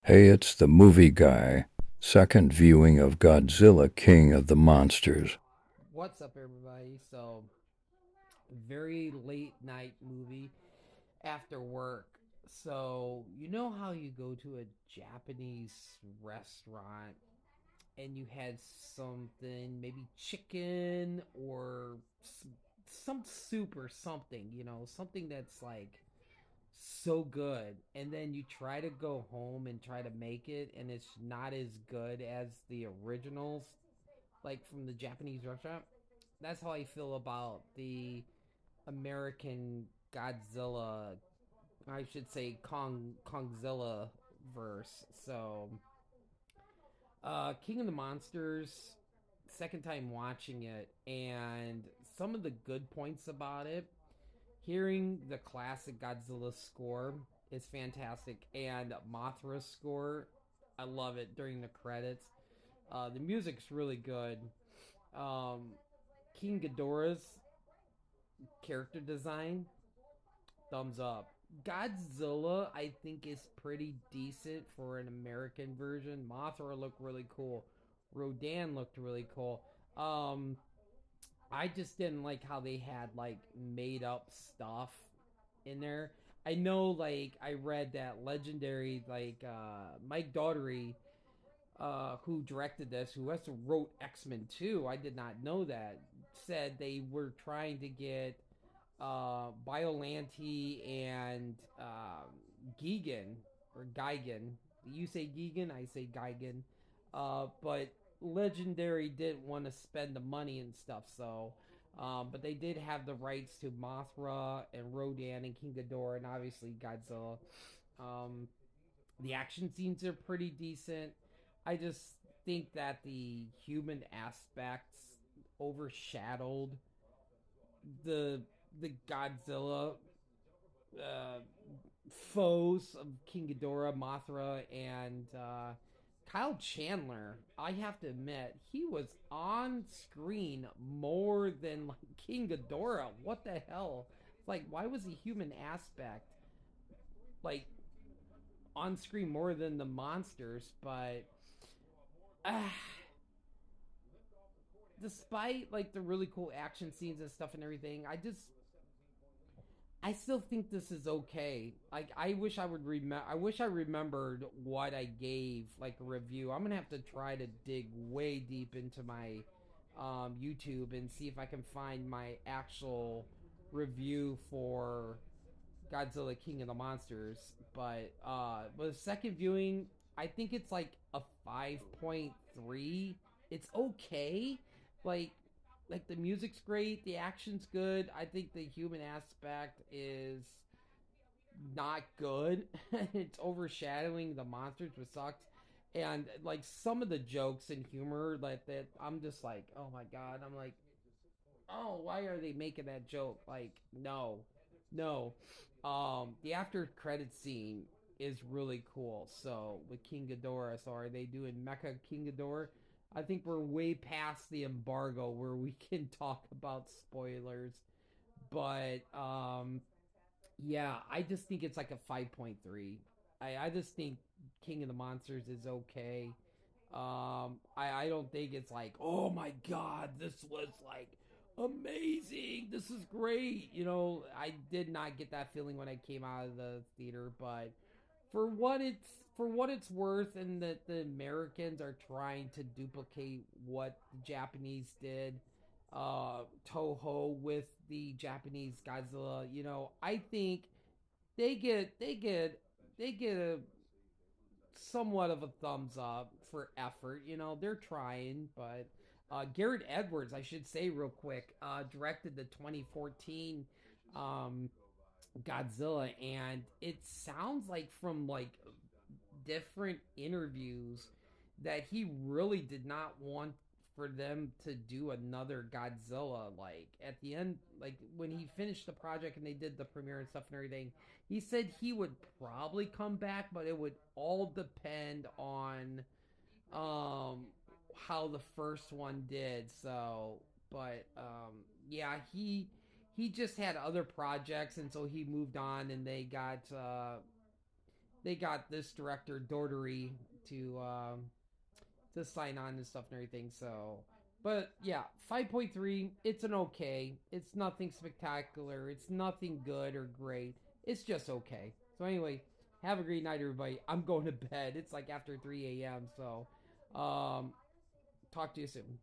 Hey, it's the movie guy. Second viewing of Godzilla, King of the Monsters. What's up, everybody? Very late night movie after work. So, you know how you go to a Japanese restaurant and you had something, maybe chicken or some soup or something, something that's like so good. And then you try to go home and try to make it, and it's not as good as the originals, like from the Japanese restaurant. That's how I feel about the American Godzilla. I should say Kongzilla verse. King of the Monsters. Second time watching it, and some of the good points about it. Hearing the classic Godzilla score is fantastic, and Mothra's score, I love it during the credits. The music's really good. Um, King Ghidorah's character design, thumbs up. Godzilla, I think, is pretty decent for an American version. Mothra looked really cool. Rodan looked really cool. I just didn't like how they had like made up stuff in there. I know, like I read that legendary, Mike Daugherty, who directed this, who also wrote X Men 2. I did not know that. Said they were trying to get Biollante and Gigan or Gigan. You say Gigan, I say Gigan. But Legendary didn't want to spend the money and stuff, so. But they did have the rights to Mothra and Rodan and King Ghidorah and obviously Godzilla. Um, the action scenes are pretty decent. I just think that the human aspects overshadowed the the Godzilla uh, foes of King Ghidorah, Mothra, and Kyle Chandler. I have to admit, he was on screen more than like King Ghidorah. What the hell? Like, why was the human aspect like on screen more than the monsters? But uh, despite like the really cool action scenes and stuff and everything, I still think this is okay. Like I wish I would remember. I wish I remembered what I gave like a review. I'm gonna have to try to dig way deep into my YouTube and see if I can find my actual review for Godzilla King of the Monsters. But second viewing, I think it's like a 5.3. It's okay. Like like the music's great, the action's good. I think the human aspect is not good. It's overshadowing the monsters, which sucks. And like some of the jokes and humor, like that, I'm just like, oh my god. I'm like, oh, why are they making that joke? Like, no, no. The after credit scene is really cool. So with King Ghidorah, so are they doing Mecha King Ghidorah? I think we're way past the embargo where we can talk about spoilers. But yeah, I just think it's like a 5.3. I just think King of the Monsters is okay. I don't think it's like, oh my god, this was like amazing. This is great. I did not get that feeling when I came out of the theater, but for what it's for what it's worth, and that the Americans are trying to duplicate what the Japanese did, Toho with the Japanese Godzilla, I think they get a somewhat of a thumbs up for effort. They're trying, but Garrett Edwards, I should say real quick, directed the 2014 um, Godzilla, and it sounds like from like different interviews that he really did not want for them to do another Godzilla. Like at the end, like when he finished the project and they did the premiere and stuff and everything, he said he would probably come back, but it would all depend on um how the first one did. Yeah, he just had other projects, and so he moved on, and they got they got this director Dordery to sign on and stuff and everything. So, but yeah, 5.3. It's an okay. It's nothing spectacular. It's nothing good or great. It's just okay. So anyway, have a great night, everybody. I'm going to bed. It's like after 3 a.m. So, talk to you soon.